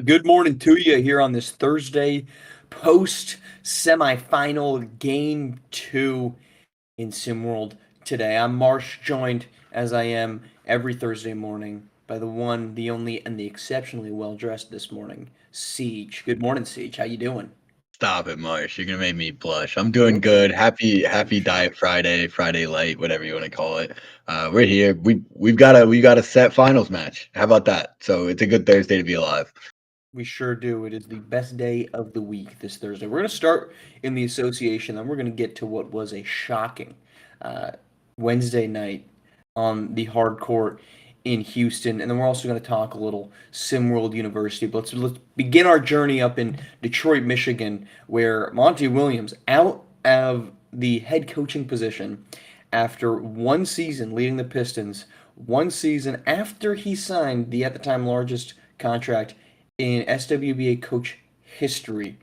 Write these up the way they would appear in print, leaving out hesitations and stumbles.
Good morning to you here on this Thursday post semifinal game two in SimWorld today. I'm Marsh, joined as I am every Thursday morning by the one, the only, and the exceptionally well dressed this morning, Ceej. Good morning, Ceej. How you doing? Stop it, Marsh. You're gonna make me blush. I'm doing good. Happy Diet Friday, Friday light, whatever you want to call it. We're here. We got a set finals match. How about that? So it's a good Thursday to be alive. We sure do. It is the best day of the week this Thursday. We're going to start in the association, then we're going to get to what was a shocking uh, Wednesday night on the hard court in Houston, and then we're also going to talk a little SimWorld University. But let's begin our journey up in Detroit, Michigan, where Monty Williams out of the head coaching position after one season leading the Pistons, one season after he signed the at the time largest contract in SWBA coach history.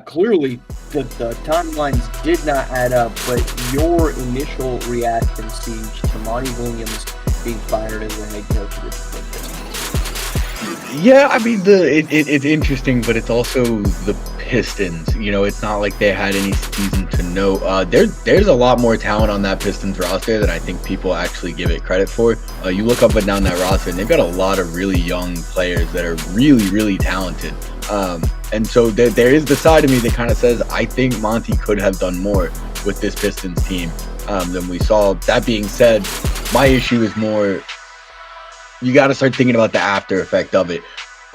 Clearly, the timelines did not add up, but your initial reaction, Siege, to Monty Williams being fired as the head coach of the Detroit Pistons. Yeah, I mean it's interesting, but it's also the Pistons. It's not like they had any season to know. There's a lot more talent on that Pistons roster than I think people actually give it credit for. You look up and down that roster, and they've got a lot of really young players that are really, really talented. And so there is the side of me that kind of says I think Monty could have done more with this Pistons team than we saw. That being said, my issue is more. You got to start thinking about the after effect of it.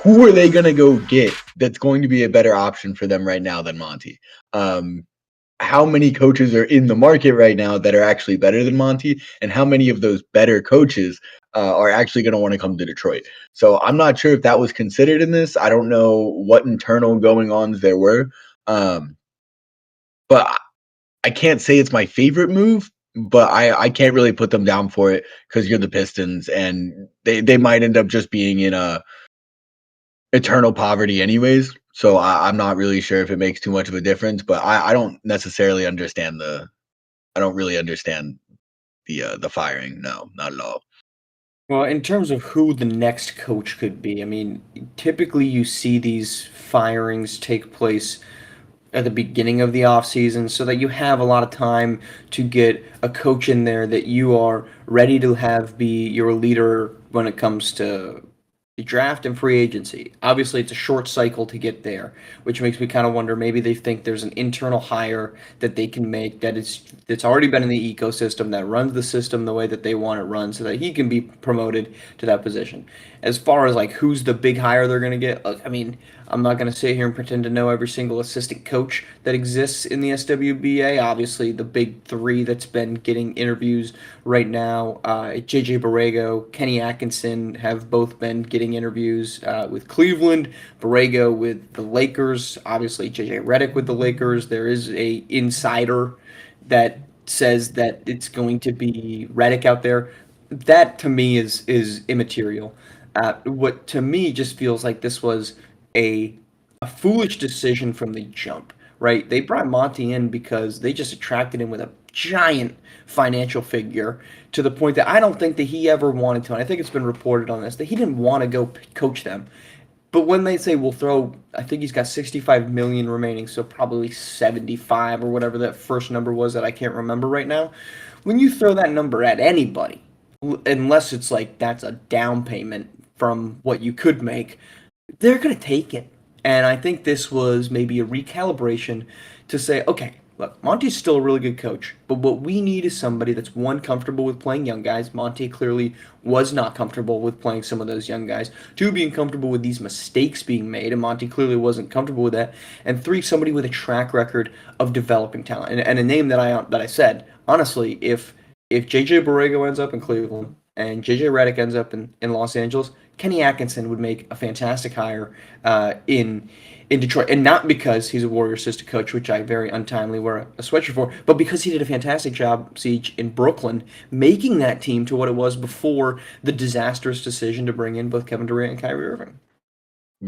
Who are they going to go get that's going to be a better option for them right now than Monty? How many coaches are in the market right now that are actually better than Monty? And how many of those better coaches are actually going to want to come to Detroit? So I'm not sure if that was considered in this. I don't know what internal going-ons there were. But I can't say it's my favorite move, but I can't really put them down for it because you're the Pistons, and they might end up just being in a eternal poverty anyways. So I'm not really sure if it makes too much of a difference, but I don't necessarily understand I don't really understand the firing. No, not at all. Well, in terms of who the next coach could be, I mean, typically you see these firings take place at the beginning of the offseason so that you have a lot of time to get a coach in there that you are ready to have be your leader when it comes to the draft and free agency. Obviously, it's a short cycle to get there, which makes me kind of wonder maybe they think there's an internal hire that they can make that's already been in the ecosystem that runs the system the way that they want it run so that he can be promoted to that position. As far as like who's the big hire they're going to get, look, I mean, I'm not going to sit here and pretend to know every single assistant coach that exists in the SWBA. Obviously, the big three that's been getting interviews right now, JJ Borrego, Kenny Atkinson have both been getting interviews with Cleveland, Borrego with the Lakers, obviously JJ Redick with the Lakers. There is a insider that says that it's going to be Redick out there. That to me is immaterial. What to me just feels like this was a a foolish decision from the jump, right? They brought Monty in because they just attracted him with a giant financial figure to the point that I don't think that he ever wanted to. And I think it's been reported on this that he didn't want to go coach them. But when they say we'll throw, I think he's got 65 million remaining, so probably 75 or whatever that first number was that I can't remember right now. When you throw that number at anybody, unless it's like that's a down payment from what you could make, they're going to take it. And I think this was maybe a recalibration to say, okay, look, Monty's still a really good coach, but what we need is somebody that's one, comfortable with playing young guys. Monty clearly was not comfortable with playing some of those young guys. Two, being comfortable with these mistakes being made, and Monty clearly wasn't comfortable with that. And three, somebody with a track record of developing talent. And a name that I said, honestly, if JJ Borrego ends up in Cleveland and JJ Redick ends up in Los Angeles, Kenny Atkinson would make a fantastic hire in Detroit, and not because he's a Warriors assistant coach, which I very untimely wear a sweatshirt for, but because he did a fantastic job, Ceej, in Brooklyn, making that team to what it was before the disastrous decision to bring in both Kevin Durant and Kyrie Irving.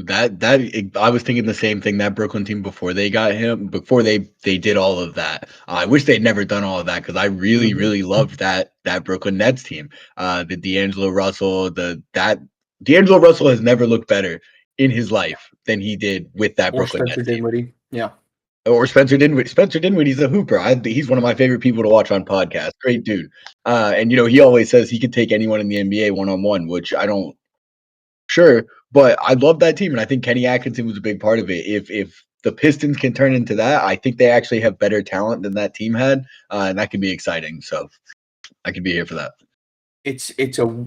I was thinking the same thing. That Brooklyn team before they got him, before they did all of that. I wish they'd never done all of that because I really Mm-hmm. really loved that Brooklyn Nets team. The D'Angelo Russell, that D'Angelo Russell has never looked better in his life than he did with that Or Brooklyn Spencer Nets team. Dinwiddie. Yeah. Or Spencer Dinwiddie. Spencer Dinwiddie's a hooper. He's one of my favorite people to watch on podcasts. Great dude. And he always says he could take anyone in the NBA one-on-one, which I don't sure, but I love that team, and I think Kenny Atkinson was a big part of it. If the Pistons can turn into that, I think they actually have better talent than that team had, and that can be exciting. So I could be here for that.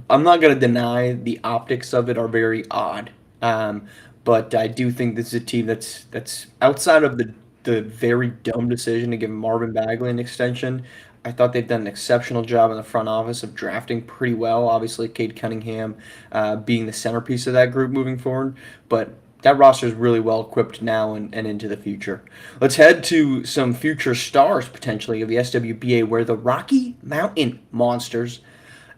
I'm not gonna deny the optics of it are very odd. Um, but I do think this is a team that's outside of the very dumb decision to give Marvin Bagley an extension. I thought they've done an exceptional job in the front office of drafting pretty well. Obviously, Cade Cunningham being the centerpiece of that group moving forward. But that roster is really well equipped now and into the future. Let's head to some future stars potentially of the SWBA, where the Rocky Mountain Monsters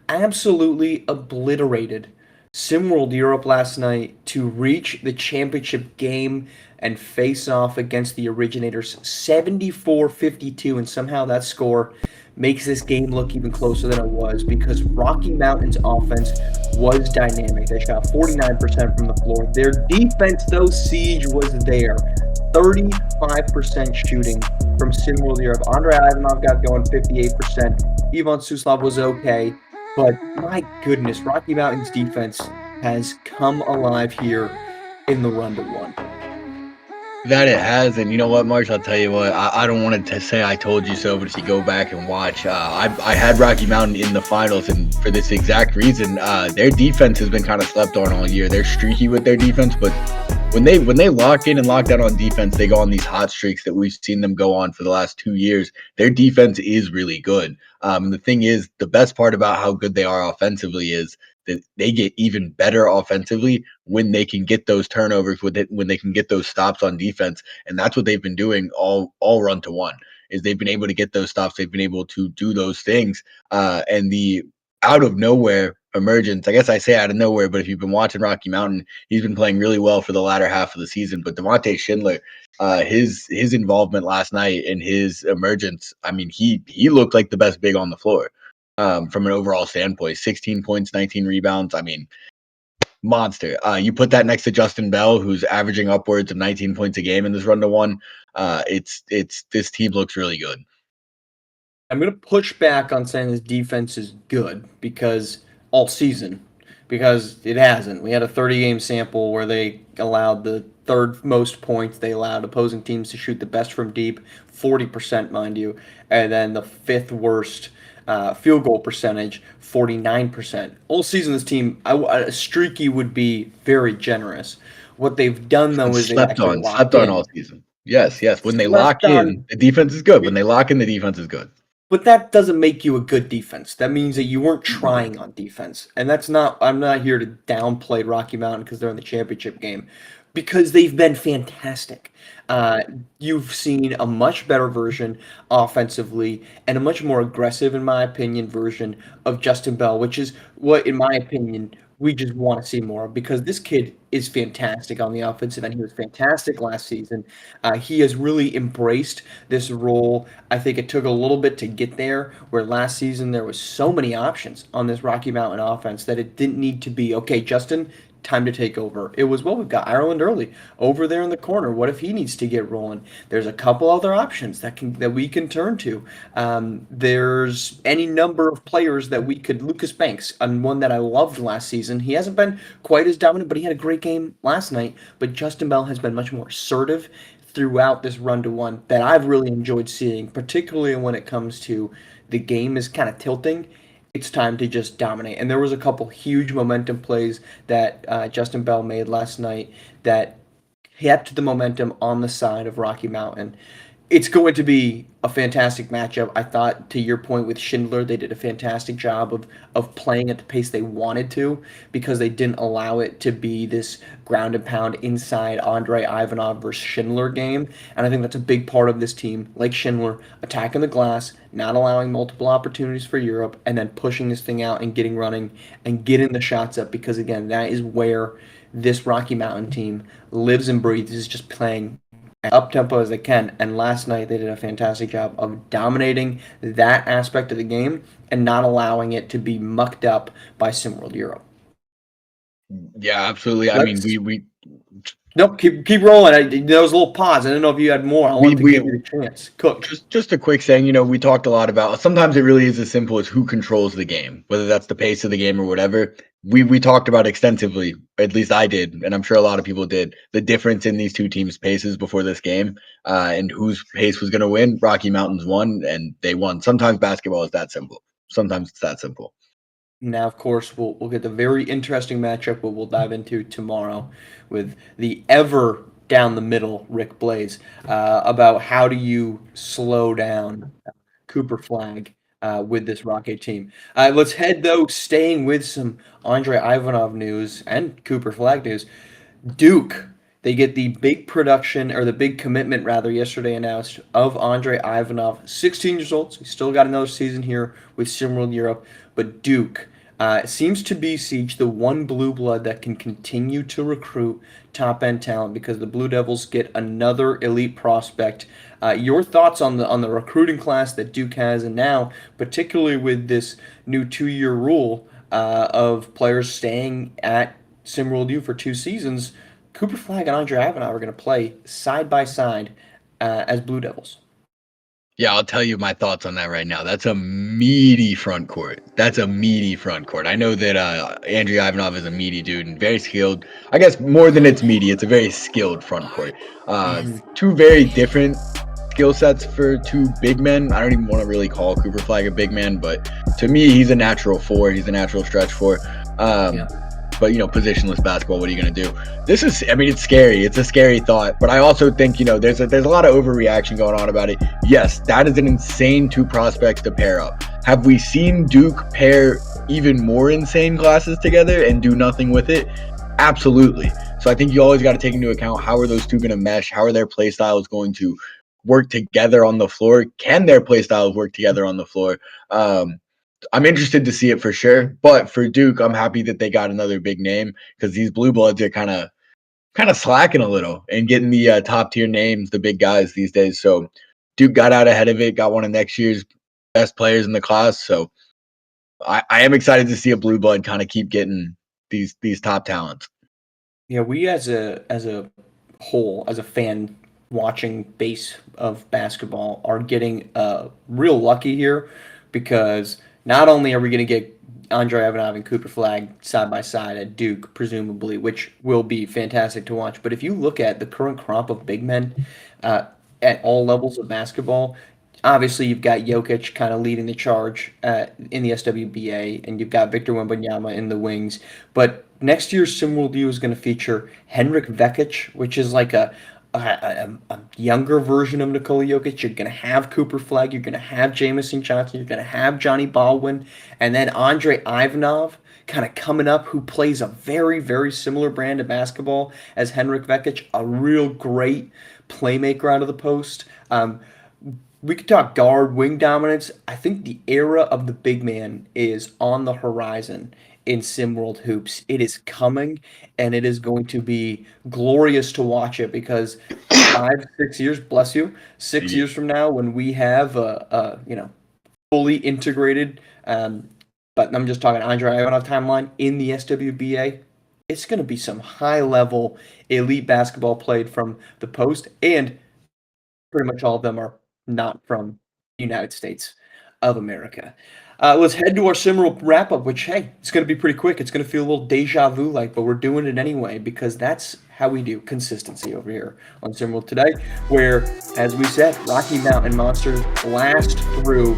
absolutely obliterated SimWorld Europe last night to reach the championship game and face off against the originators 74-52, and somehow that score makes this game look even closer than it was because Rocky Mountain's offense was dynamic. They shot 49% from the floor. Their defense, though, Ceej was there. 35% shooting from SimWorld Europe. Andrei Ivanov got going 58%. Ivan Suslov was okay. But my goodness, Rocky Mountain's defense has come alive here in the run to one. That it has, and you know what, Marsh? I'll tell you what. I don't want to say I told you so, but if you go back and watch, I had Rocky Mountain in the finals, and for this exact reason, their defense has been kind of slept on all year. They're streaky with their defense, but when they lock in and lock down on defense, they go on these hot streaks that we've seen them go on for the last 2 years. Their defense is really good. And the thing is, the best part about how good they are offensively is that they get even better offensively when they can get those turnovers, when they can get those stops on defense, and that's what they've been doing all run to one. Is they've been able to get those stops, they've been able to do those things, and the out of nowhere emergence. I guess I say out of nowhere, but if you've been watching Rocky Mountain, he's been playing really well for the latter half of the season. But Devontae Schindler, his involvement last night and his emergence, I mean, he looked like the best big on the floor. From an overall standpoint, 16 points, 19 rebounds. I mean, monster. You put that next to Justin Bell, who's averaging upwards of 19 points a game in this run to one. It's this team looks really good. I'm going to push back on saying this defense is good because all season, because it hasn't. We had a 30-game sample where they allowed the third most points. They allowed opposing teams to shoot the best from deep, 40%, mind you, and then the fifth worst field goal percentage, 49%. All season, this team, streaky would be very generous. What they've done, though, is they've actually locked slept on in. all season. Yes. When they lock Slept on. in, the defense is good. When they lock in, the defense is good. But that doesn't make you a good defense. That means that you weren't trying on defense. And that's not, I'm not here to downplay Rocky Mountain because they're in the championship game, because they've been fantastic. You've seen a much better version offensively and a much more aggressive, in my opinion, version of Justin Bell, which is what, in my opinion, we just want to see more of because this kid is fantastic on the offensive end. He was fantastic last season. He has really embraced this role. I think it took a little bit to get there, where last season there was so many options on this Rocky Mountain offense that it didn't need to be, okay, Justin, time to take over. It was, well, we've got Ireland early over there in the corner. What if he needs to get rolling? There's a couple other options that we can turn to. There's any number of players that we could. Lucas Banks, and one that I loved last season. He hasn't been quite as dominant, but he had a great game last night. But Justin Bell has been much more assertive throughout this run to one that I've really enjoyed seeing, particularly when it comes to the game is kind of tilting. It's time to just dominate. And there was a couple huge momentum plays that Justin Bell made last night that kept the momentum on the side of Rocky Mountain. It's going to be a fantastic matchup. I thought, to your point with Schindler, they did a fantastic job of playing at the pace they wanted to because they didn't allow it to be this ground and pound inside Andrei Ivanov versus Schindler game. And I think that's a big part of this team, like Schindler, attacking the glass, not allowing multiple opportunities for Europe, and then pushing this thing out and getting running and getting the shots up because, again, that is where this Rocky Mountain team lives and breathes, is just playing up tempo as they can. And last night they did a fantastic job of dominating that aspect of the game and not allowing it to be mucked up by SimWorld Europe. Yeah, absolutely. I mean, we Nope, keep rolling. There was a little pause. I didn't know if you had more. I wanted to We give you the chance. Cook. just a quick saying, we talked a lot about sometimes it really is as simple as who controls the game, whether that's the pace of the game or whatever. We talked about extensively, at least I did, and I'm sure a lot of people did, the difference in these two teams' paces before this game, and whose pace was going to win. Rocky Mountains won, and they won. Sometimes basketball is that simple. Sometimes it's that simple. Now, of course, we'll get the very interesting matchup what we'll dive into tomorrow with the ever down the middle Rick Blaze about how do you slow down Cooper Flag with this Rocket team. Let's head though, staying with some Andre Ivanov news and Cooper Flag news. Duke, they get the big production or the big commitment rather yesterday announced of Andre Ivanov, 16 years old. So he's still got another season here with SimWorld Europe, but Duke seems to be Ceej, the one blue blood that can continue to recruit top end talent because the Blue Devils get another elite prospect. Your thoughts on the recruiting class that Duke has, and now particularly with this new 2-year rule of players staying at SimWorld U for 2 seasons. Cooper Flag and Andre Ivanov are going to play side by side as Blue Devils. Yeah, I'll tell you my thoughts on that right now. That's a meaty front court. That's a meaty front court. I know that Andrew Ivanov is a meaty dude and very skilled. I guess more than it's meaty, it's a very skilled front court. Two very different skill sets for two big men. I don't even want to really call Cooper Flag a big man, but to me, he's a natural four. He's a natural stretch four. Yeah. But positionless basketball, what are you going to do? It's scary. It's a scary thought, but I also think there's a lot of overreaction going on about it. Yes, that is an insane two prospects to pair up. Have we seen Duke pair even more insane classes together and do nothing with it? Absolutely. So I think you always got to take into account, how are those two going to mesh? How are their play styles going to work together on the floor? Can their play styles work together on the floor? I'm interested to see it for sure. But for Duke, I'm happy that they got another big name, because these blue bloods are kind of slacking a little and getting the top tier names, the big guys these days. So Duke got out ahead of it, got one of next year's best players in the class. So I am excited to see a blue blood kind of keep getting these top talents. Yeah, we as a whole, as a fan watching base of basketball, are getting real lucky here, because not only are we going to get Andre Ivanov and Cooper Flag side by side at Duke, presumably, which will be fantastic to watch, but if you look at the current crop of big men at all levels of basketball, obviously you've got Jokic kind of leading the charge in the SWBA, and you've got Victor Wembanyama in the wings. But next year's SimWorld U is going to feature Henrik Vekic, which is like a younger version of Nikola Jokic. You're going to have Cooper Flag. You're going to have Jamison Johnson. You're going to have Johnny Baldwin. And then Andre Ivanov kind of coming up, who plays a very, very similar brand of basketball as Henrik Vekic, a real great playmaker out of the post. We could talk guard, wing dominance. I think the era of the big man is on the horizon in SimWorld Hoops. It is coming, and it is going to be glorious to watch it, because 5-6 years, bless you, 6 years from now, when we have a fully integrated, but I'm just talking Andre Ivanov timeline in the SWBA, it's going to be some high-level elite basketball played from the post, and pretty much all of them are not from the United States of America. Let's head to our SimWorld wrap-up, which, hey, it's going to be pretty quick. It's going to feel a little deja vu-like, but we're doing it anyway, because that's how we do consistency over here on SimWorld today, where, as we said, Rocky Mountain Monsters blast through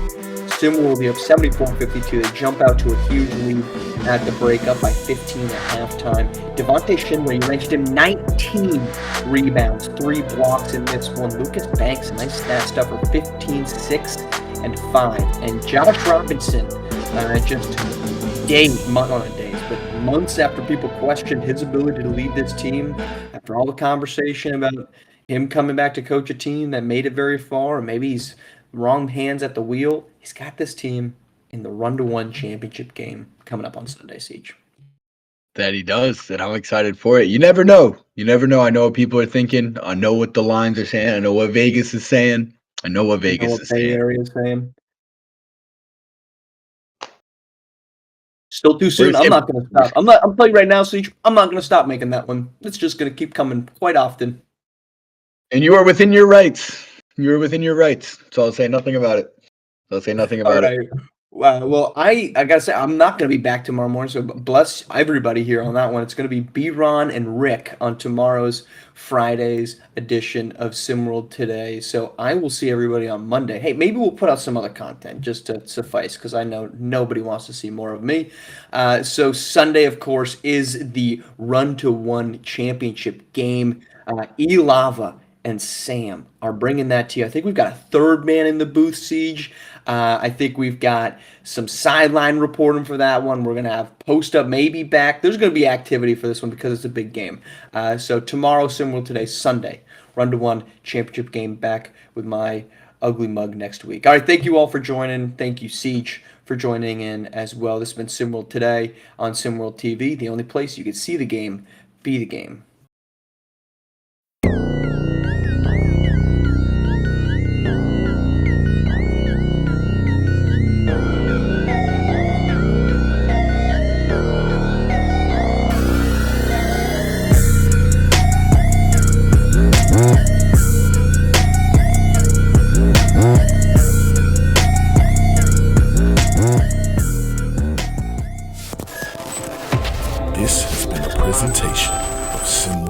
SimWorld. They have 74-52. They jump out to a huge lead at the break, up by 15 at halftime. Devontae Shinway, you mentioned him, 19 rebounds, 3 blocks in this one. Lucas Banks, nice stat stuffer, 15, 6, and 5. And Josh Robinson, just months after people questioned his ability to lead this team, after all the conversation about him coming back to coach a team that made it very far, or maybe he's wrong hands at the wheel, he's got this team in the run-to-1 championship game coming up on Sunday, Ceej. That he does, and I'm excited for it. You never know. You never know. I know what people are thinking. I know what the lines are saying. I know what Vegas is saying. I know what Vegas is saying. Bay Area is saying. Still too soon. Where's I'm him? not going to stop. I'm telling you right now, Ceej, I'm not going to stop making that one. It's just going to keep coming quite often. And you are within your rights. You are within your rights. So I'll say nothing about it. I'll say nothing All about it. right. Well, I gotta say I'm not gonna be back tomorrow morning, so bless everybody here on that one. It's gonna be B-Ron and Rick on tomorrow's Friday's edition of SimWorld Today. So I will see everybody on Monday. Hey, maybe we'll put out some other content just to suffice, because I know nobody wants to see more of me. So Sunday, of course, is the Run to One championship game. Elava and Sam are bringing that to you. I think we've got a third man in the booth, Ceej. I think we've got some sideline reporting for that one. We're going to have post up maybe back. There's going to be activity for this one because it's a big game. So tomorrow, SimWorld Today, Sunday, Run to One championship game back with my ugly mug next week. All right, thank you all for joining. Thank you, Ceej, for joining in as well. This has been SimWorld Today on SimWorld TV, the only place you can see the game, be the game. This has been a presentation of SimWorld.